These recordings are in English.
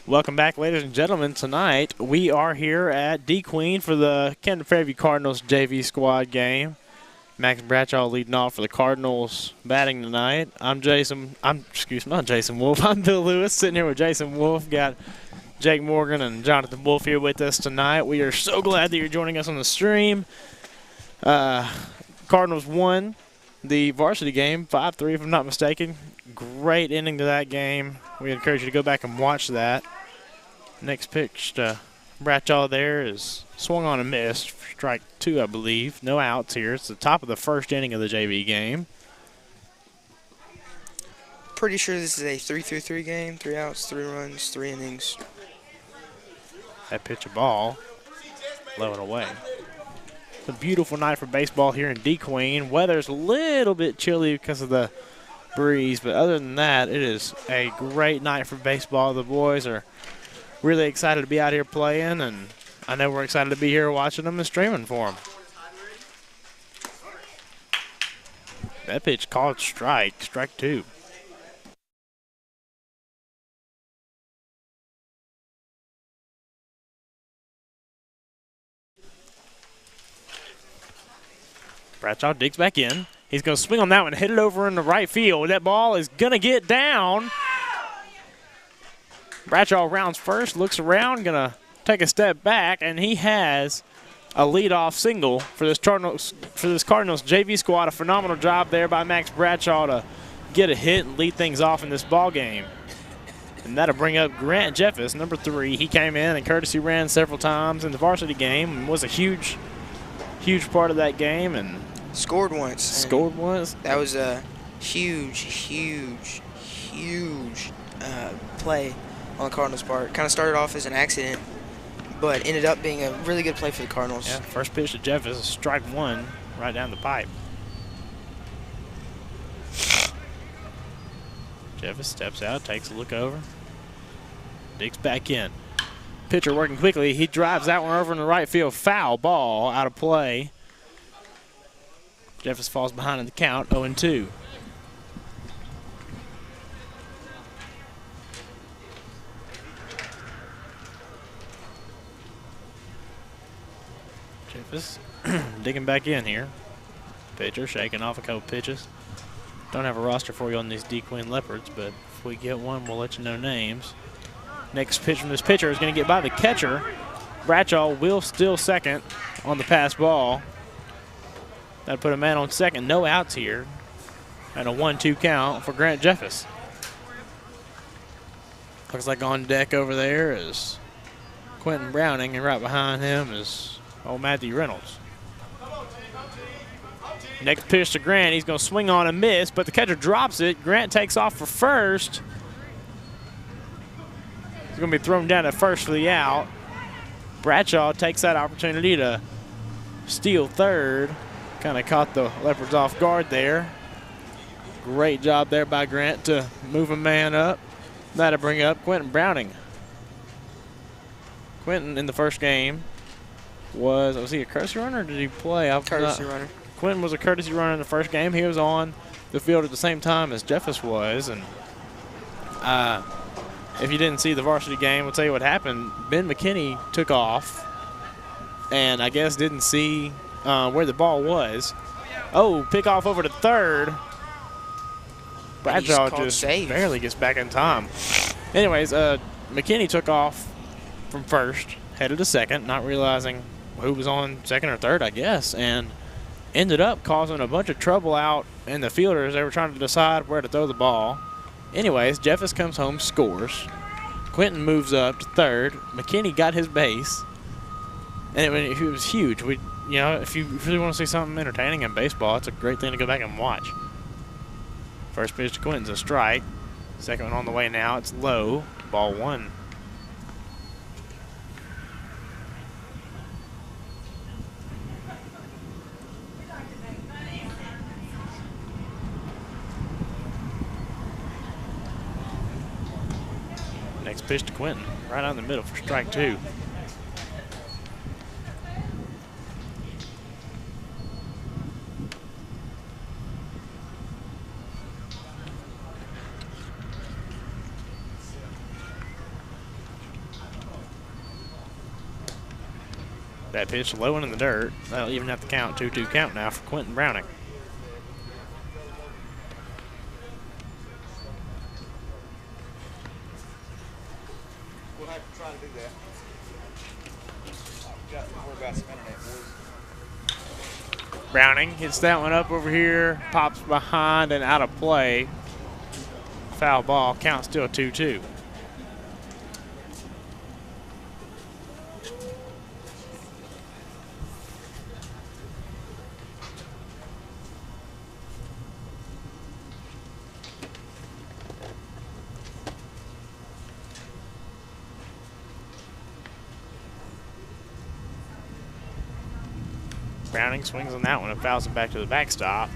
Welcome back, ladies and gentlemen. Tonight we are here at D Queen for the Camden Fairview Cardinals JV squad game. Max Bradshaw leading off for the Cardinals batting tonight. I'm not Jason Wolf. I'm Bill Lewis, sitting here with Jason Wolf. Got Jake Morgan and Jonathan Wolf here with us tonight. We are so glad that you're joining us on the stream. Cardinals won the varsity game 5-3, if I'm not mistaken. Great ending to that game. We encourage you to go back and watch that. Next pitch to Bradshaw there is swung on and missed. Strike two, I believe. No outs here. It's the top of the first inning of the JV game. Pretty sure this is a 3-3 game. 3 outs, 3 runs, 3 innings. That pitch a ball. Low and away. It's a beautiful night for baseball here in D Queen. Weather's a little bit chilly because of the breeze, but other than that, it is a great night for baseball. The boys are really excited to be out here playing, and I know we're excited to be here watching them and streaming for them. That pitch called strike two. Bradshaw digs back in. He's going to swing on that one, hit it over in the right field. That ball is going to get down. Bradshaw rounds first, looks around, going to take a step back, and he has a leadoff single for this Cardinals JV squad. A phenomenal job there by Max Bradshaw to get a hit and lead things off in this ball game. And that'll bring up Grant Jeffers, number 3. He came in and courtesy ran several times in the varsity game and was a huge part of that game and scored once. That was a huge play on the Cardinals' part. Kind of started off as an accident, but ended up being a really good play for the Cardinals. Yeah, first pitch to Jeff is strike 1 right down the pipe. Jeff steps out, takes a look over, digs back in. Pitcher working quickly. He drives that one over in the right field. Foul ball out of play. Jeffers falls behind in the count, 0-2. Jeffers digging back in here. Pitcher shaking off a couple pitches. Don't have a roster for you on these D Queen Leopards, but if we get one, we'll let you know names. Next pitch from this pitcher is going to get by the catcher. Bradshaw will steal second on the pass ball. That'll put a man on second. No outs here. And a 1-2 count for Grant Jeffers. Looks like on deck over there is Quentin Browning, and right behind him is old Matthew Reynolds. Next pitch to Grant. He's going to swing on and miss, but the catcher drops it. Grant takes off for first. He's going to be thrown down at first for the out. Bradshaw takes that opportunity to steal third. Kind of caught the Leopards off guard there. Great job there by Grant to move a man up. That'll bring up Quentin Browning. Quentin in the first game was he a courtesy runner or did he play? Courtesy runner. Quentin was a courtesy runner in the first game. He was on the field at the same time as Jeffers was. And if you didn't see the varsity game, I'll tell you what happened. Ben McKinney took off and I guess didn't see where the ball was. Oh, pick off over to third. Bradshaw just barely gets back in time. Anyways, McKinney took off from first, headed to second, not realizing who was on second or third, I guess, and ended up causing a bunch of trouble out in the fielders. They were trying to decide where to throw the ball. Anyways, Jeffers comes home, scores. Quentin moves up to third. McKinney got his base, and it was huge. If you really want to see something entertaining in baseball, it's a great thing to go back and watch. First pitch to Quentin's a strike. Second one on the way now. It's low. Ball 1. Next pitch to Quentin. Right out in the middle for strike 2. That pitch low and in the dirt. That'll even have to count. 2-2 count now for Quentin Browning. We'll have to try to do that. We're about spinning it, boys. Browning hits that one up over here, pops behind and out of play. Foul ball, count still 2-2. Browning swings on that one and fouls it back to the backstop.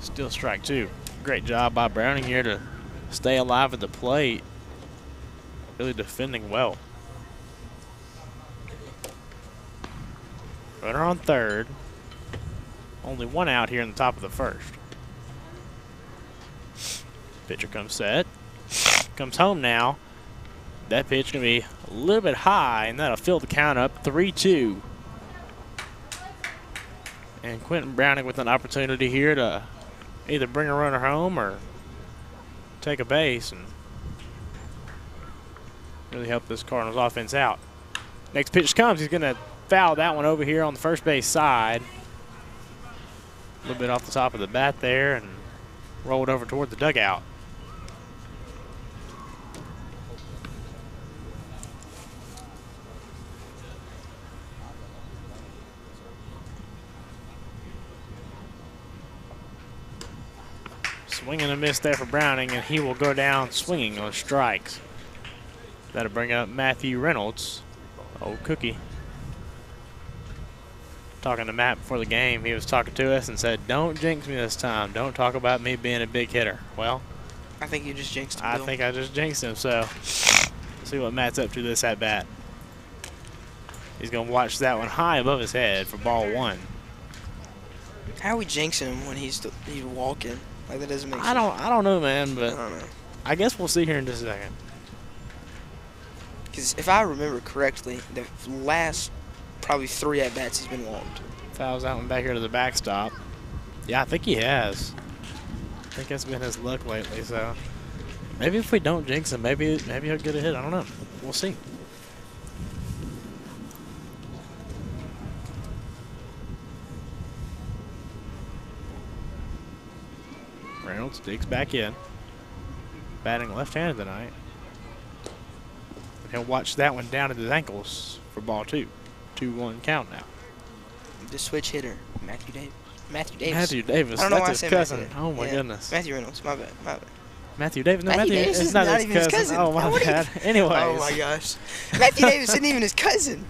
Still strike two. Great job by Browning here to stay alive at the plate. Really defending well. Runner on third. Only one out here in the top of the first. Pitcher comes set. Comes home now. That pitch going to be a little bit high, and that'll fill the count up 3-2. And Quentin Browning with an opportunity here to either bring a runner home or take a base and really help this Cardinals offense out. Next pitch comes. He's going to foul that one over here on the first base side. A little bit off the top of the bat there and roll it over toward the dugout. Swing and a miss there for Browning, and he will go down swinging on strikes. That'll bring up Matthew Reynolds, old cookie. Talking to Matt before the game, he was talking to us and said, "Don't jinx me this time. Don't talk about me being a big hitter." Well, I think you just jinxed him. I think I just jinxed him, so let's see what Matt's up to this at bat. He's going to watch that one high above his head for ball one. How are we jinxing him when he's walking? Like, that doesn't make sense. I don't know, man, but I don't know. I guess we'll see here in just a second. Because if I remember correctly, the last probably 3 at-bats he's been walked. Fouls that one back here to the backstop. Yeah, I think he has. I think that's been his luck lately, so maybe if we don't jinx him, maybe he'll get a hit. I don't know. We'll see. Reynolds digs back in. Batting left-handed tonight. He'll watch that one down at his ankles for ball two. 2-1 count now. The switch hitter, Matthew Davis. Matthew Davis. I don't know why I That's his said cousin. Matthew. Oh my Yeah. goodness. Matthew Reynolds. My bad. Matthew Davis. No, Matthew Davis it's is not not his even his cousin. cousin. Oh my What are you- bad. Anyways. Oh my gosh. Matthew Davis isn't even his cousin.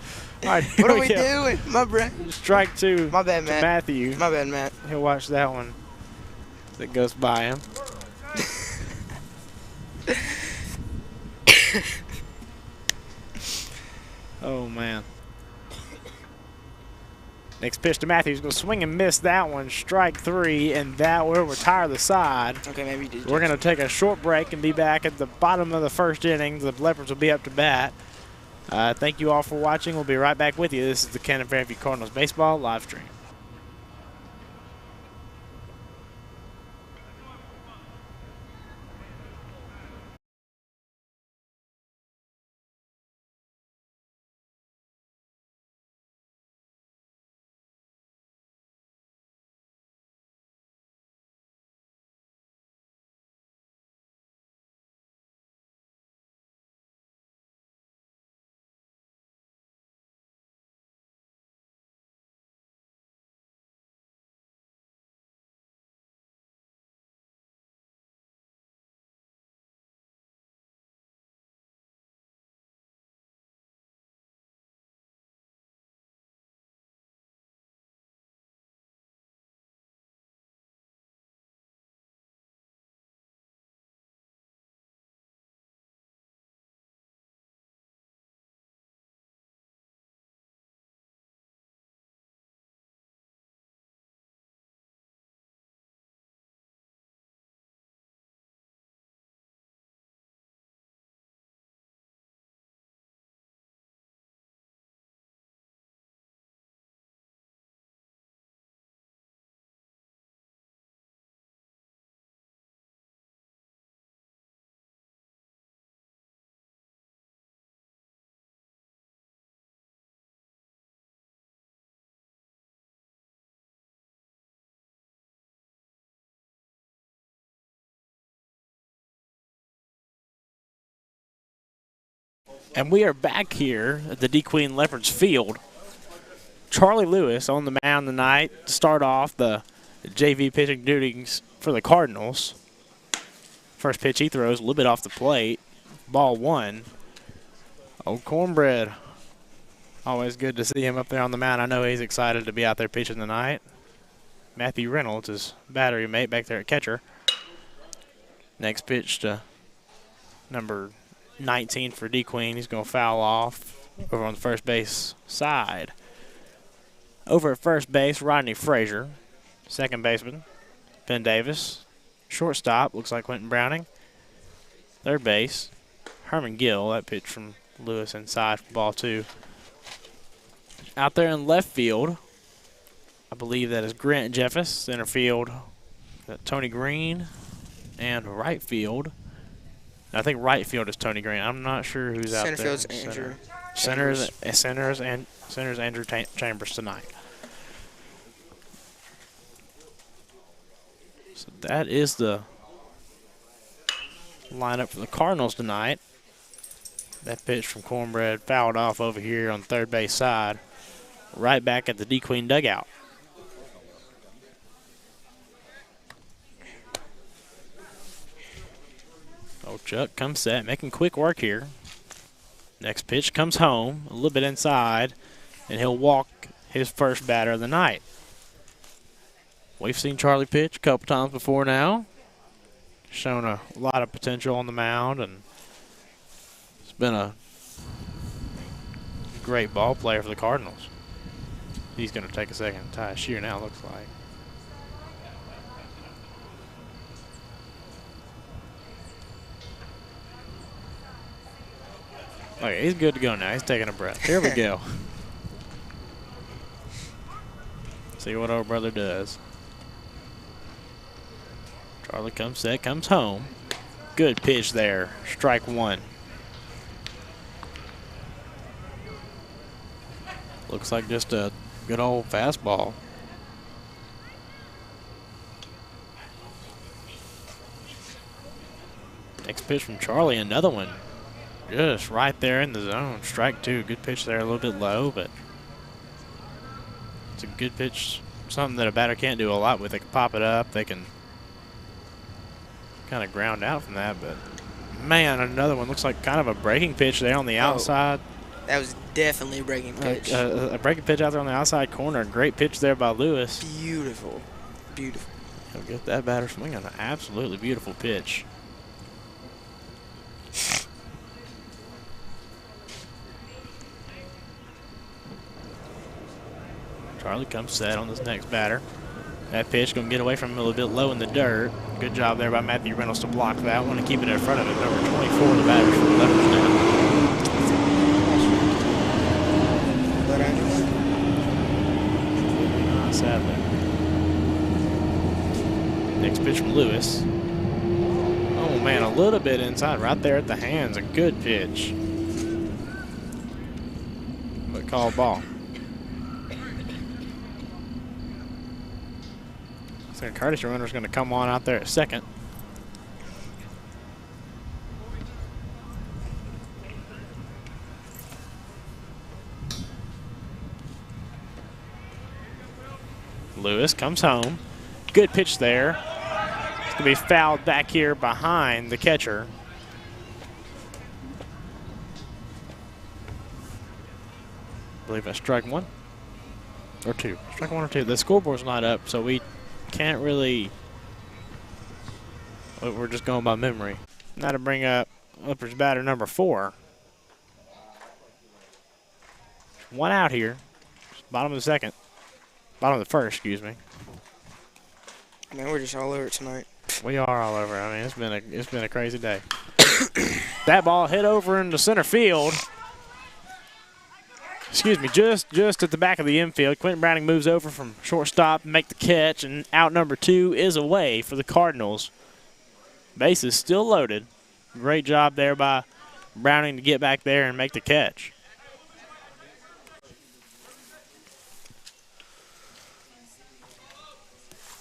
All right, What are here we go. doing? My brain. Strike two. My bad, to Matt. Matthew. My bad, Matt. He'll watch that one that goes by him. Oh, man. Next pitch to Matthews. Going to swing and miss that one. Strike three, and that will retire the side. Okay, maybe you did. We're going to take a short break and be back at the bottom of the first inning. The Leopards will be up to bat. Thank you all for watching. We'll be right back with you. This is the Camden Fairview Cardinals Baseball live stream. And we are back here at the D Queen Leopards field. Charlie Lewis on the mound tonight to start off the JV pitching duties for the Cardinals. First pitch he throws a little bit off the plate. Ball 1. Old Cornbread. Always good to see him up there on the mound. I know he's excited to be out there pitching tonight. Matthew Reynolds, his battery mate back there at catcher. Next pitch to number 19 for D Queen. He's going to foul off over on the first base side. Over at first base, Rodney Frazier. Second baseman, Ben Davis. Shortstop, looks like Quentin Browning. Third base, Herman Gill. That pitch from Lewis inside for ball 2. Out there in left field, I believe that is Grant Jeffers. Center field, got Tony Green. And right field, I think right field is Tony Green. I'm not sure who's out there. Center field's Andrew. Center's Andrew Chambers tonight. So that is the lineup for the Cardinals tonight. That pitch from Cornbread fouled off over here on the third base side. Right back at the D Queen dugout. Old Chuck comes set, making quick work here. Next pitch comes home, a little bit inside, and he'll walk his first batter of the night. We've seen Charlie pitch a couple times before now. Shown a lot of potential on the mound, and it's been a great ball player for the Cardinals. He's going to take a second to tie a shear now, looks like. Okay, he's good to go now. He's taking a breath. Here we go. See what old brother does. Charlie comes set, comes home. Good pitch there. Strike 1. Looks like just a good old fastball. Next pitch from Charlie, another one. Just right there in the zone. Strike 2. Good pitch there, a little bit low, but it's a good pitch. Something that a batter can't do a lot with. They can pop it up. They can kind of ground out from that, but man, another one. Looks like kind of a breaking pitch there on the outside. That was definitely a breaking pitch. A breaking pitch out there on the outside corner. Great pitch there by Lewis. Beautiful. Beautiful. He'll get that batter swinging. An absolutely beautiful pitch. Charlie comes set on this next batter. That pitch going to get away from him a little bit low in the dirt. Good job there by Matthew Reynolds to block that one and keep it in front of it. Number 24, the batter for the Leopards now. Sadly. Next pitch from Lewis. Oh, man, a little bit inside right there at the hands. A good pitch. But called ball. So Curtis Runner's going to come on out there at second. Lewis comes home. Good pitch there. It's going to be fouled back here behind the catcher. I believe that's strike 1 or 2. Strike 1 or 2. The scoreboard's not up, so we can't really. We're just going by memory. Now to bring up Leopards batter number 4. One out here. Bottom of the second. Bottom of the first, excuse me. Man, we're just all over it tonight. We are all over. I mean, it's been a crazy day. That ball hit over into center field. Excuse me, just at the back of the infield. Quentin Browning moves over from shortstop, make the catch, and out number 2 is away for the Cardinals. Base is still loaded. Great job there by Browning to get back there and make the catch.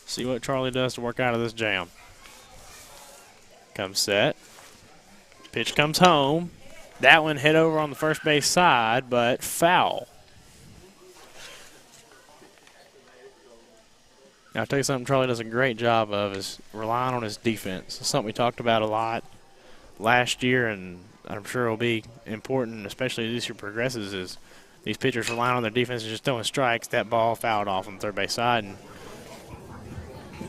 See what Charlie does to work out of this jam. Comes set. Pitch comes home. That one hit over on the first base side, but foul. Now, I'll tell you something Charlie does a great job of is relying on his defense. It's something we talked about a lot last year, and I'm sure it'll be important, especially as this year progresses, is these pitchers relying on their defense and just throwing strikes. That ball fouled off on the third base side, and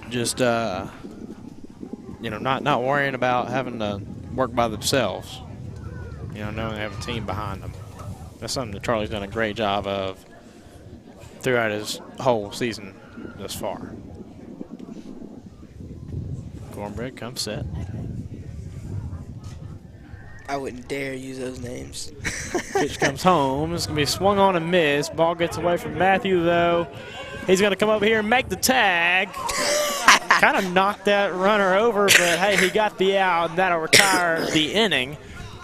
just not worrying about having to work by themselves. Knowing they have a team behind them. That's something that Charlie's done a great job of throughout his whole season thus far. Cornbread comes set. I wouldn't dare use those names. Pitch comes home. It's going to be swung on and missed. Ball gets away from Matthew, though. He's going to come over here and make the tag. Kind of knocked that runner over, but, hey, he got the out, and that'll retire the inning.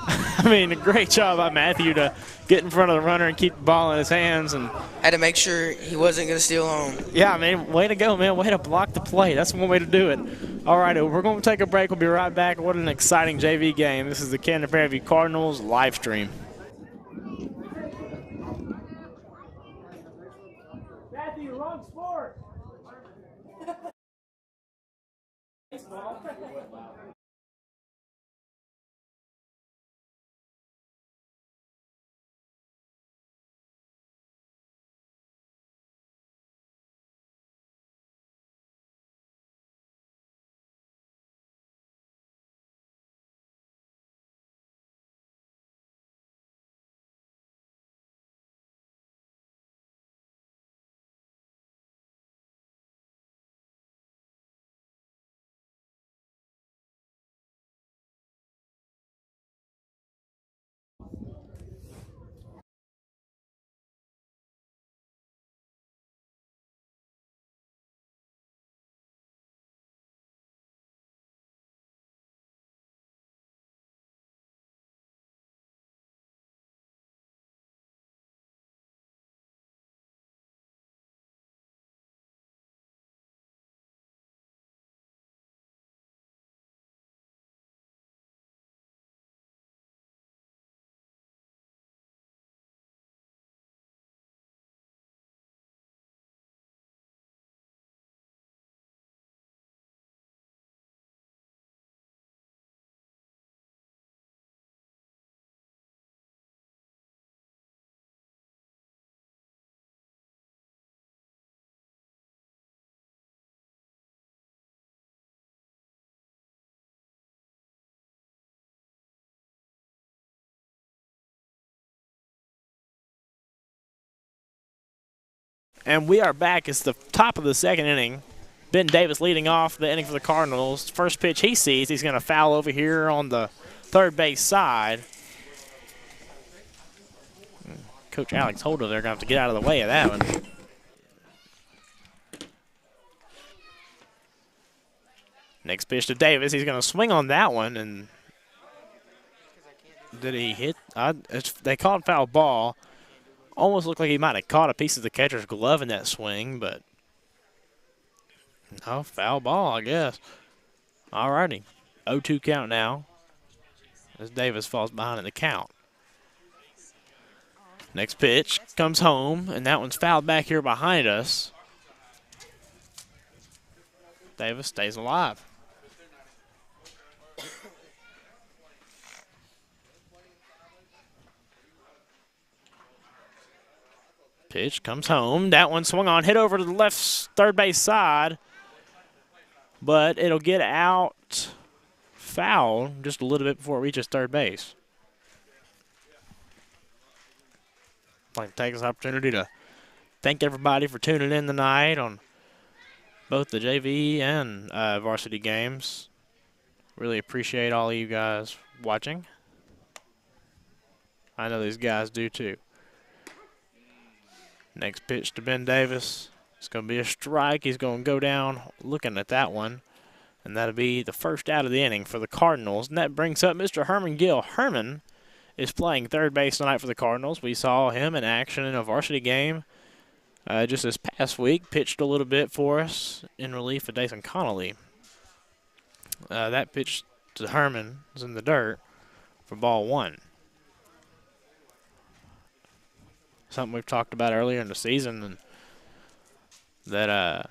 I mean, a great job by Matthew to get in front of the runner and keep the ball in his hands. And had to make sure he wasn't going to steal home. Yeah, I mean, way to go, man. Way to block the play. That's one way to do it. All right, we're going to take a break. We'll be right back. What an exciting JV game. This is the Camden Fairview Cardinals live stream. Matthew, wrong sport. And we are back. It's the top of the second inning. Ben Davis leading off the inning for the Cardinals. First pitch he sees, he's going to foul over here on the third base side. Coach Alex Holder, they're going to have to get out of the way of that one. Next pitch to Davis. He's going to swing on that one. And did he hit? They called foul ball. Almost looked like he might have caught a piece of the catcher's glove in that swing, but no, foul ball, I guess. All righty. 0-2 count now as Davis falls behind in the count. Next pitch comes home, and that one's fouled back here behind us. Davis stays alive. Pitch comes home. That one swung on, hit over to the left third base side, but it'll get out foul just a little bit before it reaches third base. I'd like to take this opportunity to thank everybody for tuning in tonight on both the JV and varsity games. Really appreciate all of you guys watching. I know these guys do too. Next pitch to Ben Davis. It's going to be a strike. He's going to go down looking at that one. And that'll be the first out of the inning for the Cardinals. And that brings up Mr. Herman Gill. Herman is playing third base tonight for the Cardinals. We saw him in action in a varsity game just this past week. Pitched a little bit for us in relief of Dason Connolly. That pitch to Herman is in the dirt for ball one. something we've talked about earlier in the season, and that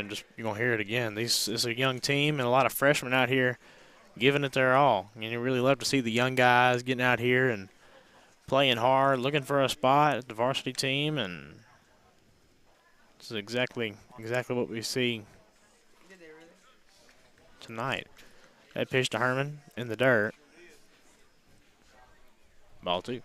just you're gonna hear it again. This is a young team and a lot of freshmen out here giving it their all. And you really love to see the young guys getting out here and playing hard, looking for a spot at the varsity team, and this is exactly what we see tonight. That pitch to Herman in the dirt. Ball 2.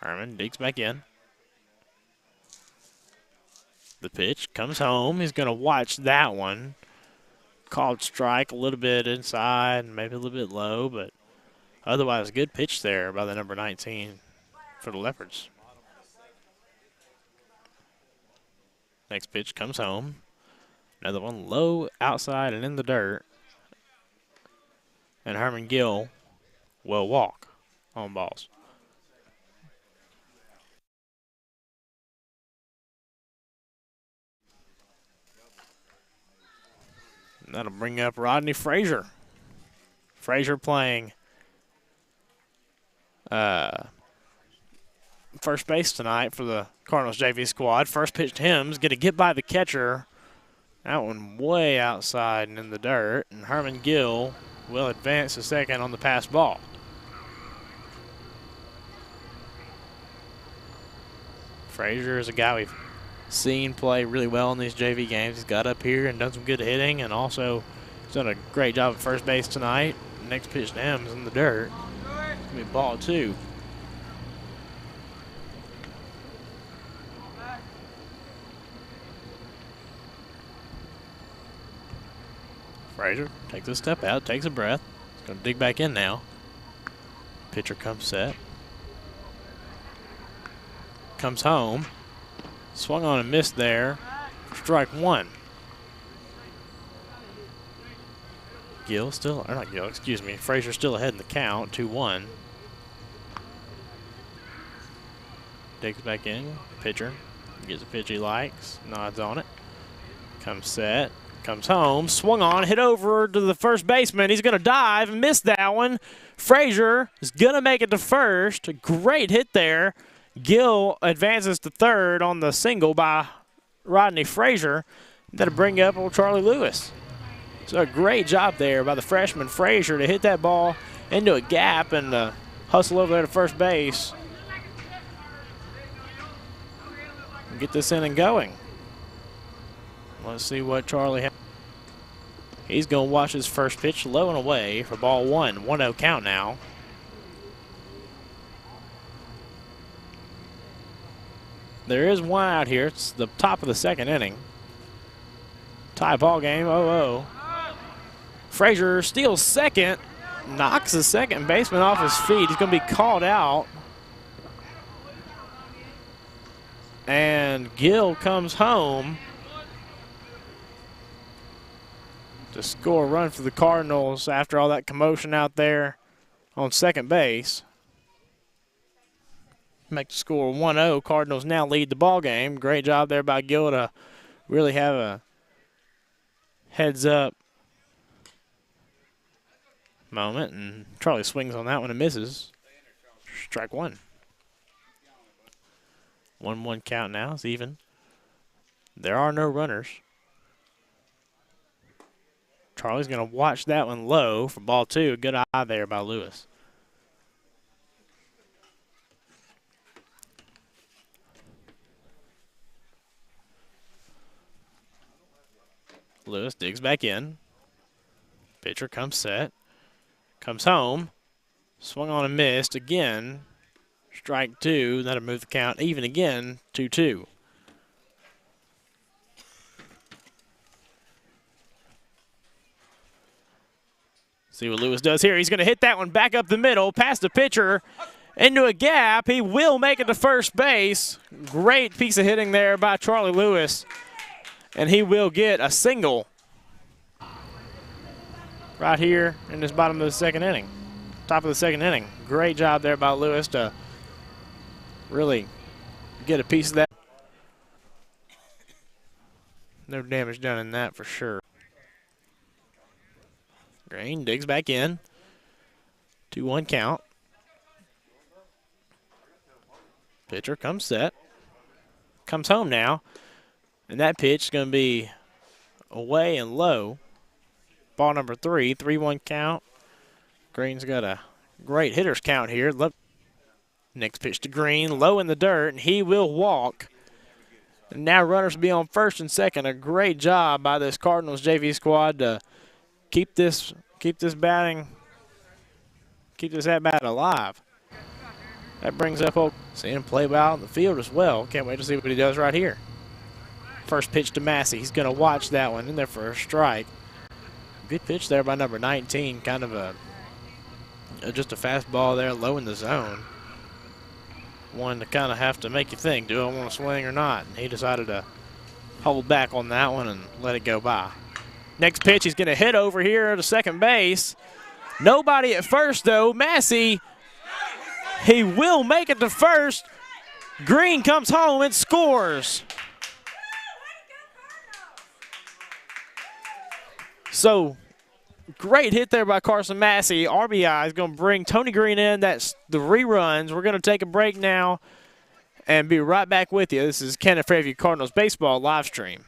Herman digs back in. The pitch comes home. He's going to watch that one. Called strike, a little bit inside, maybe a little bit low, but otherwise good pitch there by the number 19 for the Leopards. Next pitch comes home. Another one low outside and in the dirt. And Herman Gill will walk on balls. And that'll bring up Rodney Frazier. Frazier playing first base tonight for the Cardinals JV squad. First pitch to him is going to get by the catcher. That one way outside and in the dirt. And Herman Gill will advance to second on the pass ball. Frazier is a guy we've seen play really well in these JV games. He's got up here and done some good hitting, and also he's done a great job at first base tonight. Next pitch to him is in the dirt. It's going to be ball 2. Frazier takes a step out, takes a breath. He's going to dig back in now. Pitcher comes set. Comes home. Swung on and missed there. Strike 1. Gill still, or not Gill, excuse me. Frazier still ahead in the count, 2-1. Digs back in. Pitcher gets a pitch he likes, nods on it. Comes set. Comes home, swung on, hit over to the first baseman. He's going to dive and miss that one. Frazier is going to make it to first. A great hit there. Gill advances to third on the single by Rodney Frazier. That'll bring up old Charlie Lewis. So a great job there by the freshman Frazier to hit that ball into a gap and hustle over there to first base. And get this inning going. Let's see what Charlie has. He's going to watch his first pitch low and away for ball 1. 1-0 count now. There is one out here. It's the top of the second inning. Tie ball game, 0-0. Frazier steals second. Knocks the second baseman off his feet. He's going to be called out. And Gill comes home to score a run for the Cardinals after all that commotion out there on second base. Make the score 1-0. Cardinals now lead the ball game. Great job there by Gill to really have a heads-up moment. And Charlie swings on that one and misses. Strike 1. 1-1 count now. It's even. There are no runners. Charlie's going to watch that one low for ball 2. Good eye there by Lewis. Lewis digs back in. Pitcher comes set. Comes home. Swung on and missed again. Strike 2. That'll move the count even again, 2-2. See what Lewis does here. He's going to hit that one back up the middle, past the pitcher, into a gap. He will make it to first base. Great piece of hitting there by Charlie Lewis. And he will get a single right here in this bottom of the second inning. Top of the second inning. Great job there by Lewis to really get a piece of that. No damage done in that for sure. Green digs back in. 2-1 count. Pitcher comes set. Comes home now. And that pitch is going to be away and low. Ball number 3. 3-1 count. Green's got a great hitter's count here. Next pitch to Green. Low in the dirt, and he will walk. And now runners will be on first and second. A great job by this Cardinals JV squad to keep this at-bat alive. That brings up seeing him play well in the field as well. Can't wait to see what he does right here. First pitch to Massey. He's going to watch that one in there for a strike. Good pitch there by number 19. Kind of just a fastball there low in the zone. One to kind of have to make you think, do I want to swing or not? And he decided to hold back on that one and let it go by. Next pitch, he's going to hit over here to second base. Nobody at first, though. Massey, he will make it to first. Green comes home and scores. So, great hit there by Carson Massey. RBI is going to bring Tony Green in. That's the reruns. We're going to take a break now and be right back with you. This is Camden Fairview Cardinals baseball live stream.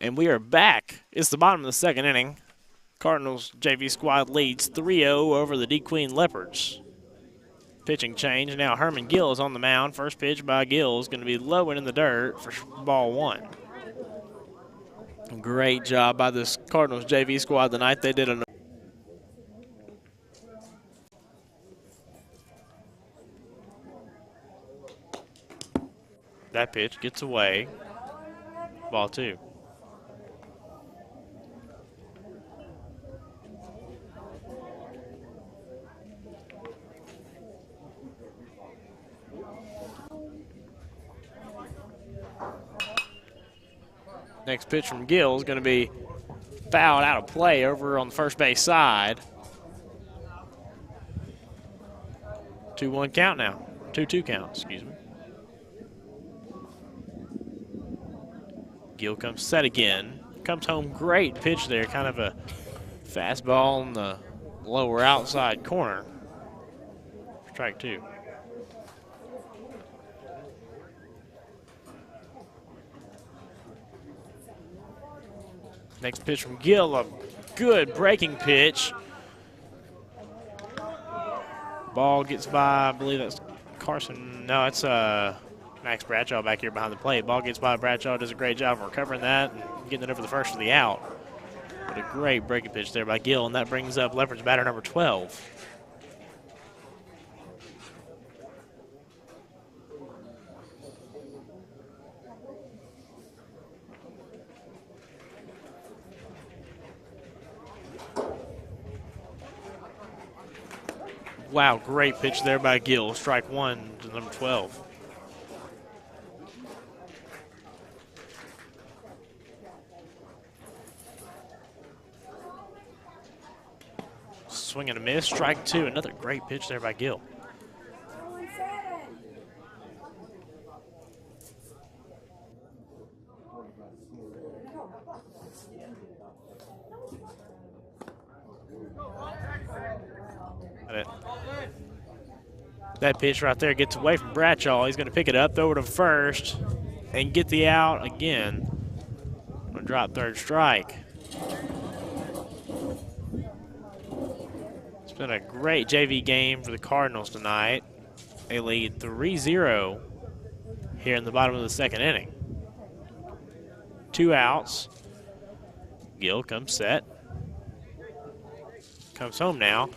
And we are back. It's the bottom of the second inning. Cardinals JV squad leads 3-0 over the D Queen Leopards. Pitching change. Now Herman Gill is on the mound. First pitch by Gill is going to be low and in the dirt for ball 1. Great job by this Cardinals JV squad tonight. They did that pitch gets away. Ball 2. Next pitch from Gill is going to be fouled out of play over on the first base side. 2-1 count now. 2-2 count, excuse me. Gill comes set again. Comes home, great pitch there. Kind of a fastball on the lower outside corner. Strike 2. Next pitch from Gill, a good breaking pitch. Ball gets by, I believe that's Carson. No, it's Max Bradshaw back here behind the plate. Ball gets by Bradshaw, does a great job of recovering that and getting it over the first for the out. But a great breaking pitch there by Gill, and that brings up Leopards batter number 12. Wow, great pitch there by Gill. Strike one to number 12. Swing and a miss. Strike two. Another great pitch there by Gill. That pitch right there gets away from Bradshaw. He's going to pick it up, throw it to first, and get the out again. Going to drop third strike. It's been a great JV game for the Cardinals tonight. They lead 3-0 here in the bottom of the second inning. 2 outs. Gill comes set. Comes home now.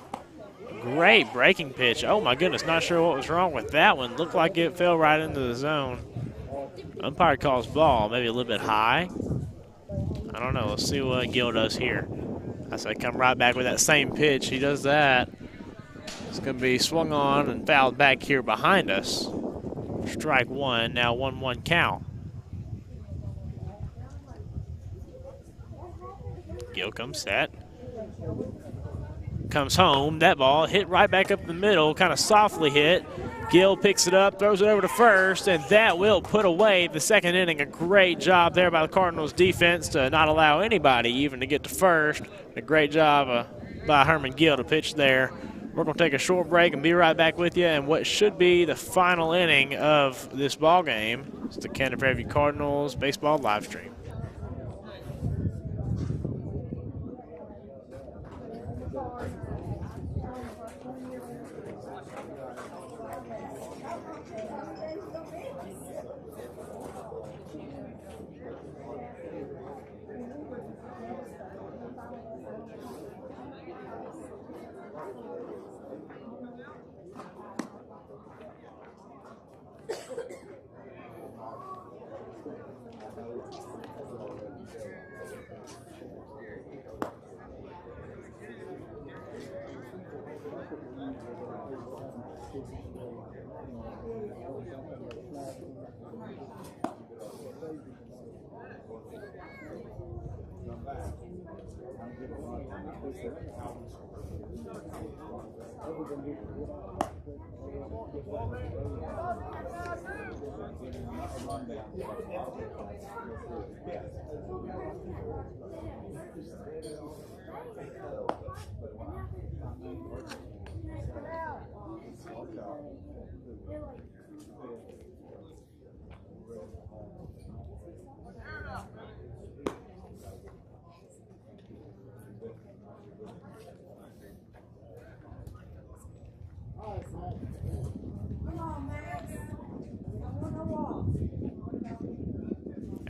Great breaking pitch. Oh my goodness, not sure what was wrong with that one. Looked like it fell right into the zone. Umpire calls ball, maybe a little bit high. I don't know, let's see what Gill does here. I say come right back with that same pitch. He does that. It's gonna be swung on and fouled back here behind us. Strike one, now 1-1 count. Gill comes set. Comes home. That ball hit right back up the middle, kind of softly hit. Gill picks it up, throws it over to first, and that will put away the second inning. A great job there by the Cardinals defense to not allow anybody even to get to first. A great job by Herman Gill to pitch there. We're going to take a short break and be right back with you in what should be the final inning of this ball game. It's the Camden Fairview Cardinals baseball live stream.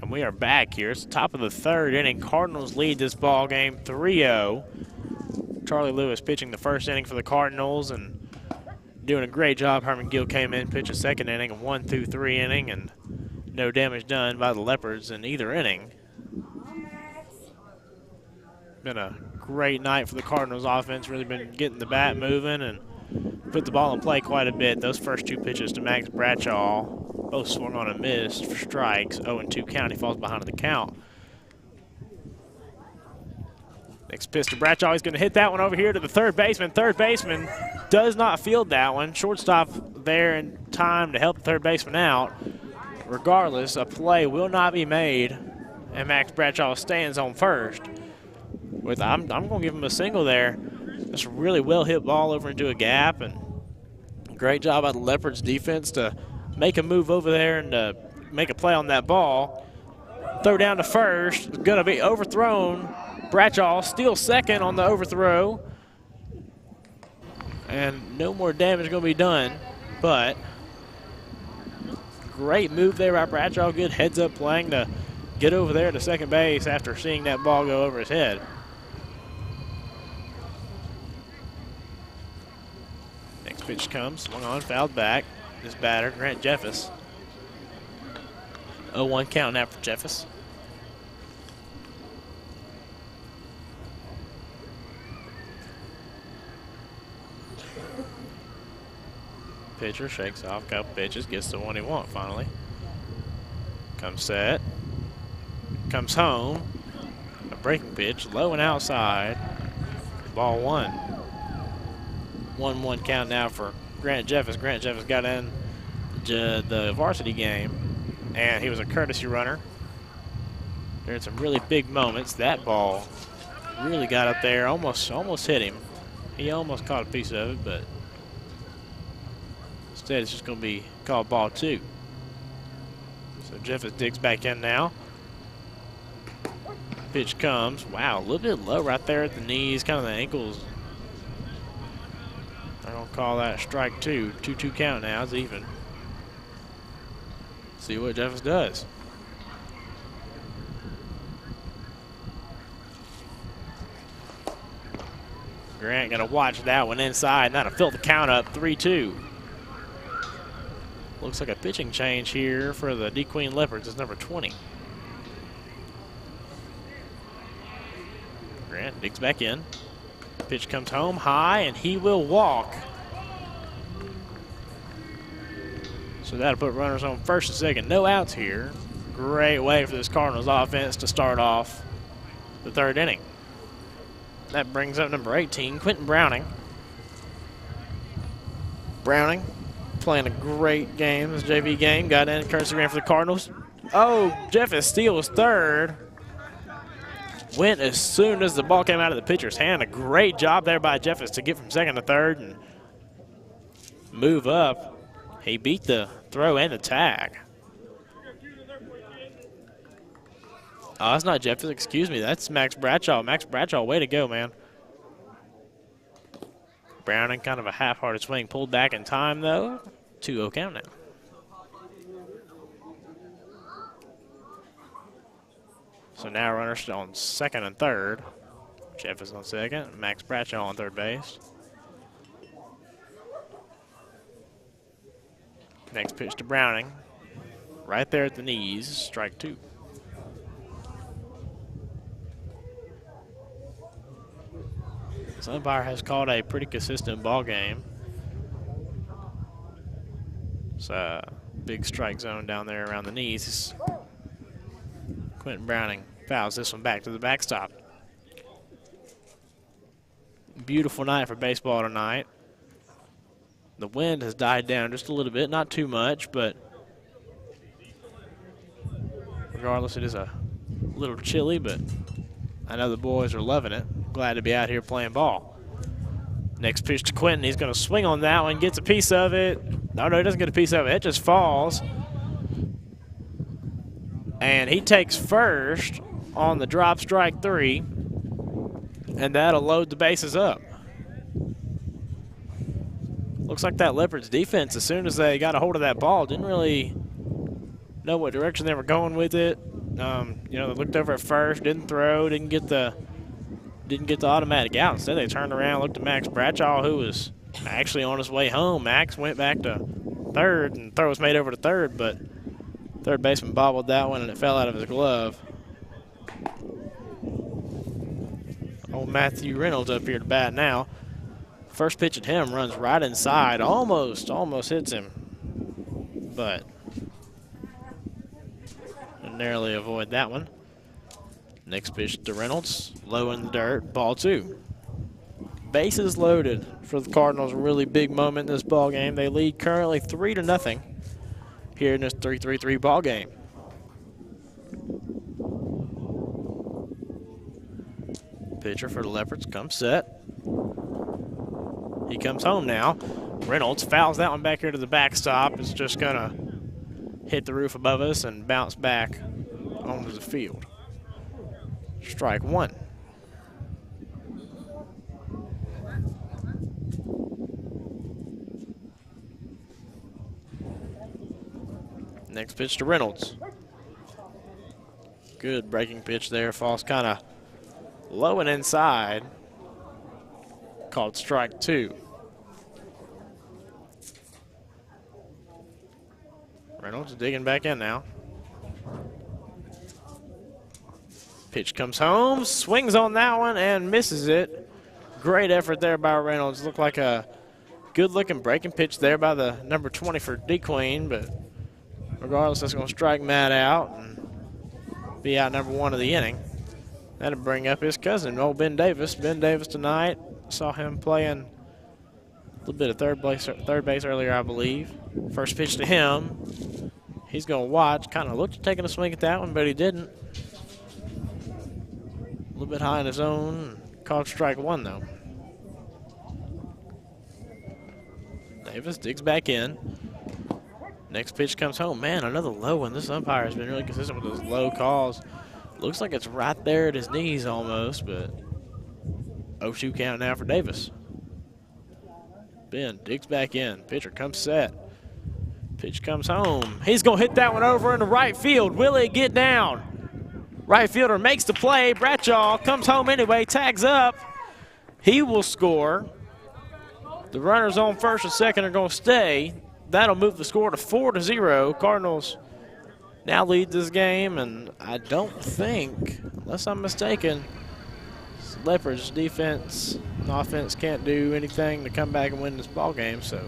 And we are back here. It's the top of the third inning. Cardinals lead this ball game 3-0. Charlie Lewis pitching the first inning for the Cardinals and doing a great job. Herman Gill came in, pitched a second inning, a 1-2-3 inning, and no damage done by the Leopards in either inning. Been a great night for the Cardinals offense. Really been getting the bat moving and put the ball in play quite a bit. Those first two pitches to Max Bradshaw both swung on and missed for strikes. 0-2 count. He falls behind the count. Next pitch to Bradshaw. He's going to hit that one over here to the third baseman. Third baseman does not field that one. Shortstop there in time to help the third baseman out. Regardless, a play will not be made, and Max Bradshaw stands on first. I'm going to give him a single there. That's a really well-hit ball over into a gap, and great job by the Leopards defense to make a move over there and make a play on that ball. Throw down to first. It's going to be overthrown. Bradshaw still second on the overthrow. And no more damage going to be done, but great move there by Bradshaw. Good heads-up playing to get over there to second base after seeing that ball go over his head. Next pitch comes, swung on, fouled back. This batter, Grant Jeffers. 0-1 count now for Jeffers. Pitcher shakes off, couple pitches, gets the one he wants finally. Comes set, comes home. A breaking pitch, low and outside. Ball one. 1-1 count now for Grant Jeffers. Grant Jeffers got in the varsity game, and he was a courtesy runner. There had some really big moments. That ball really got up there, almost hit him. He almost caught a piece of it, but instead it's just going to be called ball two. So Jeffers digs back in now. Pitch comes. Wow, a little bit low right there at the knees, kind of the ankles. They're going to call that strike two. 2-2 count now. It's even. See what Jeffers does. Grant going to watch that one inside, and that'll fill the count up 3-2. Looks like a pitching change here for the D Queen Leopards. It's number 20. Grant digs back in. Pitch comes home high, and he will walk. So that'll put runners on first and second. No outs here. Great way for this Cardinals offense to start off the third inning. That brings up number 18, Quentin Browning. Browning playing a great game, this JV game. Got in, courtesy ran for the Cardinals. Oh, Jeffers steals third. Went as soon as the ball came out of the pitcher's hand. A great job there by Jeffers to get from second to third and move up. He beat the throw and the tag. Oh, that's not Jeffers, excuse me. That's Max Bradshaw. Max Bradshaw, way to go, man. Browning, kind of a half-hearted swing. Pulled back in time, though. 2-0 count now. So now runners on second and third. Jeffers on second. Max Bradshaw on third base. Next pitch to Browning. Right there at the knees. Strike two. This umpire has called a pretty consistent ball game. It's a big strike zone down there around the knees. Quentin Browning fouls this one back to the backstop. Beautiful night for baseball tonight. The wind has died down just a little bit, not too much, but regardless, it is a little chilly, but I know the boys are loving it. Glad to be out here playing ball. Next pitch to Quentin. He's going to swing on that one, gets a piece of it. No, he doesn't get a piece of it. It just falls. And he takes first on the drop, strike three, and that'll load the bases up. Looks like that Leopards defense, as soon as they got a hold of that ball, didn't really know what direction they were going with it. They looked over at first, didn't throw, didn't get the automatic out. Instead, they turned around, looked at Max Bradshaw, who was actually on his way home. Max went back to third, and throw was made over to third, but third baseman bobbled that one, and it fell out of his glove. Old Matthew Reynolds up here to bat now. First pitch at him runs right inside, almost hits him, but narrowly avoid that one. Next pitch to Reynolds, low in the dirt, ball two. Bases loaded for the Cardinals. Really big moment in this ball game. They lead currently 3-0 here in this 3-3-3 ball game. Pitcher for the Leopards comes set. He comes home now. Reynolds fouls that one back here to the backstop. It's just gonna hit the roof above us and bounce back onto the field. Strike one. Next pitch to Reynolds. Good breaking pitch there. Falls kind of low and inside. Called strike 2. Reynolds digging back in now. Pitch comes home, swings on that one and misses it. Great effort there by Reynolds. Looked like a good-looking breaking pitch there by the number 20 for D-Queen, but regardless, that's going to strike Matt out and be out number 1 of the inning. That'll bring up his cousin, old Ben Davis. Ben Davis tonight, saw him playing a little bit of third base earlier, I believe. First pitch to him. He's going to watch. Kind of looked at taking a swing at that one, but he didn't. A little bit high in his own. Called strike 1, though. Davis digs back in. Next pitch comes home. Man, another low one. This umpire has been really consistent with those low calls. Looks like it's right there at his knees almost, but 0-2 count now for Davis. Ben digs back in. Pitcher comes set. Pitch comes home. He's going to hit that one over into right field. Will it get down? Right fielder makes the play. Bradshaw comes home anyway, tags up. He will score. The runners on first and second are going to stay. That'll move the score to 4-0. Cardinals now lead this game, and I don't think, unless I'm mistaken, Leopards defense and offense can't do anything to come back and win this ball game, so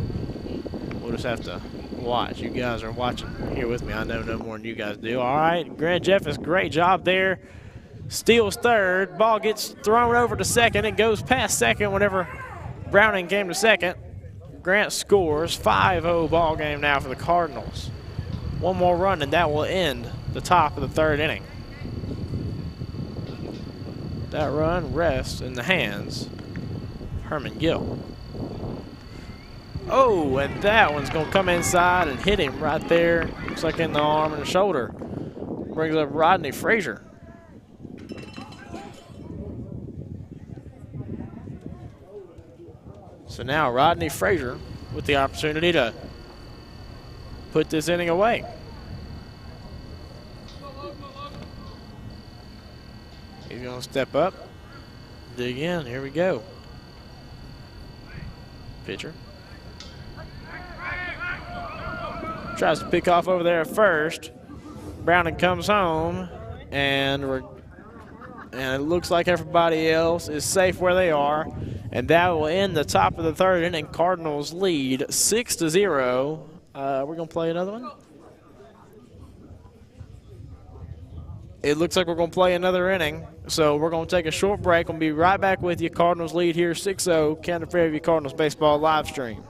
we'll just have to watch. You guys are watching here with me. I know no more than you guys do. All right, Grant Jeffers, great job there. Steals third. Ball gets thrown over to second. It goes past second whenever Browning came to second. Grant scores. 5-0 ball game now for the Cardinals. One more run, and that will end the top of the third inning. That run rests in the hands of Herman Gill. Oh, and that one's going to come inside and hit him right there. Looks like in the arm and the shoulder. Brings up Rodney Frazier. So now Rodney Frazier with the opportunity to put this inning away. He's going to step up, dig in. Here we go. Pitcher tries to pick off over there at first. Browning comes home, and it looks like everybody else is safe where they are. And that will end the top of the third inning. Cardinals lead 6-0. We're going to play another one. It looks like we're going to play another inning. So we're going to take a short break. We'll be right back with you. Cardinals lead here 6-0. Camden Fairview Cardinals baseball live stream.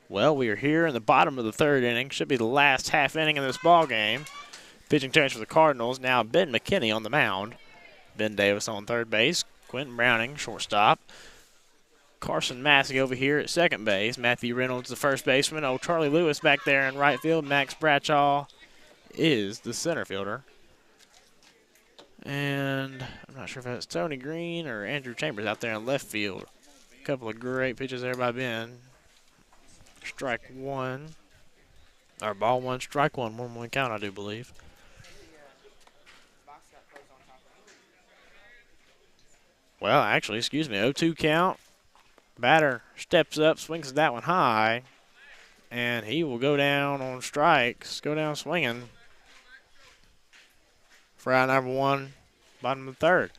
Well, we are here in the bottom of the third inning. Should be the last half inning of this ball game. Pitching change for the Cardinals. Now Ben McKinney on the mound. Ben Davis on third base. Quentin Browning, shortstop. Carson Massey over here at second base. Matthew Reynolds, the first baseman. Oh, Charlie Lewis back there in right field. Max Bradshaw is the center fielder. And I'm not sure if that's Tony Green or Andrew Chambers out there in left field. A couple of great pitches there by Ben. Strike one. Or ball one, strike one. 1-1 count, I do believe. Well, actually, excuse me, 0-2 count. Batter steps up, swings that one high, and he will go down on strikes, go down swinging for out number one, bottom of the third.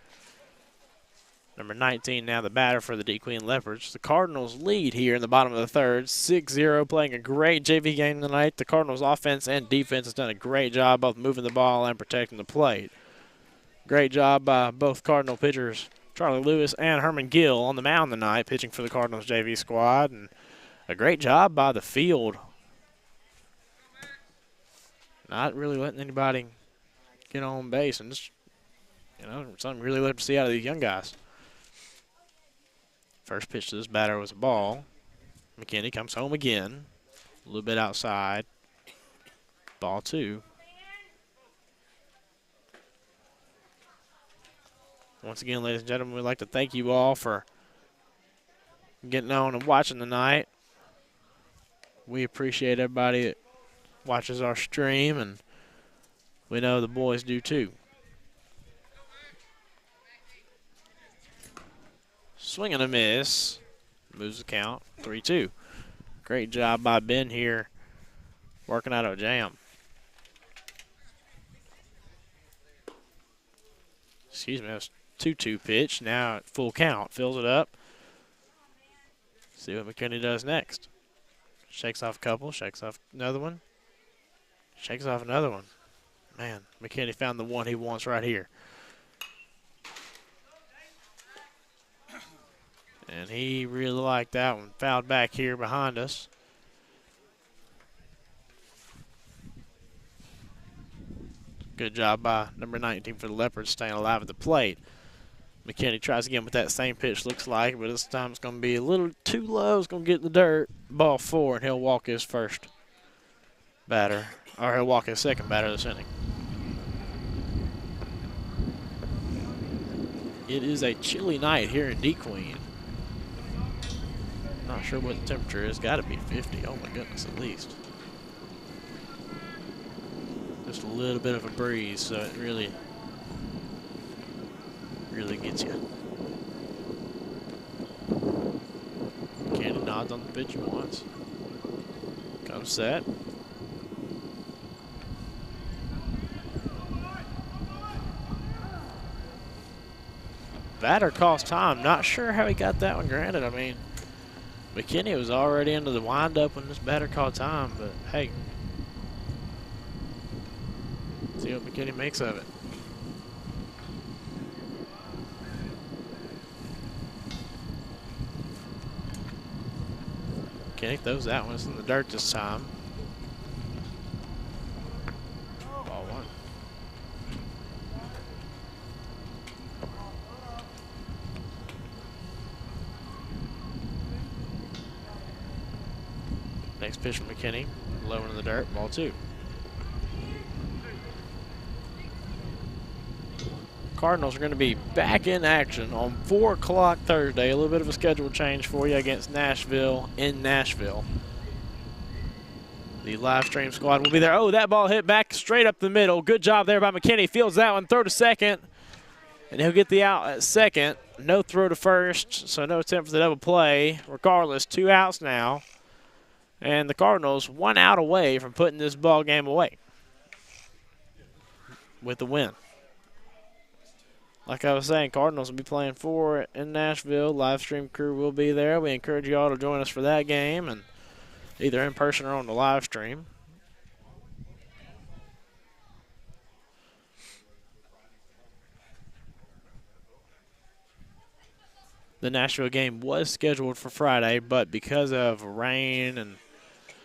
Number 19 now the batter for the D Queen Leopards. The Cardinals lead here in the bottom of the third, 6-0, playing a great JV game tonight. The Cardinals offense and defense has done a great job both moving the ball and protecting the plate. Great job by both Cardinal pitchers, Charlie Lewis and Herman Gill, on the mound tonight, pitching for the Cardinals JV squad. And a great job by the field. Not really letting anybody get on base. And just, something really love to see out of these young guys. First pitch to this batter was a ball. McKinney comes home again. A little bit outside. Ball two. Once again, ladies and gentlemen, we'd like to thank you all for getting on and watching tonight. We appreciate everybody that watches our stream, and we know the boys do too. Swing and a miss. Moves the count, 3-2. Great job by Ben here, working out a jam. Excuse me, that was 2-2 pitch. Now at full count, fills it up. See what McKinney does next. Shakes off a couple, shakes off another one. Shakes off another one. Man, McKinney found the one he wants right here. And he really liked that one. Fouled back here behind us. Good job by number 19 for the Leopards, staying alive at the plate. McKinney tries again with that same pitch, looks like, but this time it's going to be a little too low. It's going to get in the dirt. Ball four, and he'll walk his first batter, or he'll walk his second batter this inning. It is a chilly night here in D Queen. Not sure what the temperature is. Got to be 50. Oh my goodness, at least. Just a little bit of a breeze, so it really gets you. Candy nods on the pitch he wants. Comes set. Batter calls time. Not sure how he got that one granted. I mean, McKinney was already into the windup when this batter called time, but hey, see what McKinney makes of it. McKinney throws that one. It's in the dirt this time. Ball one. Next pitch from McKinney, low into the dirt, ball two. Cardinals are going to be back in action on 4 o'clock Thursday. A little bit of a schedule change for you against Nashville in Nashville. The live stream squad will be there. Oh, that ball hit back straight up the middle. Good job there by McKinney. Fields that one, throw to second, and he'll get the out at second. No throw to first, so no attempt for the double play. Regardless, 2 outs now. And the Cardinals 1 out away from putting this ball game away with the win. Like I was saying, Cardinals will be playing 4 in Nashville. Live stream crew will be there. We encourage you all to join us for that game, and either in person or on the live stream. The Nashville game was scheduled for Friday, but because of rain and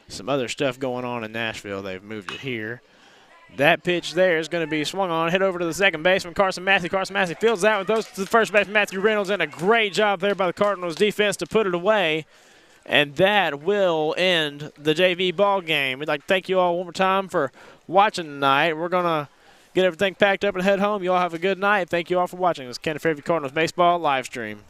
some other stuff going on in Nashville, they've moved it here. That pitch there is going to be swung on. Hit over to the second baseman, Carson Massey. Carson Massey fields that one, throws to the first baseman, Matthew Reynolds, and a great job there by the Cardinals defense to put it away. And that will end the JV ball game. We'd like to thank you all one more time for watching tonight. We're going to get everything packed up and head home. You all have a good night. Thank you all for watching this Camden Fairview Cardinals baseball live stream.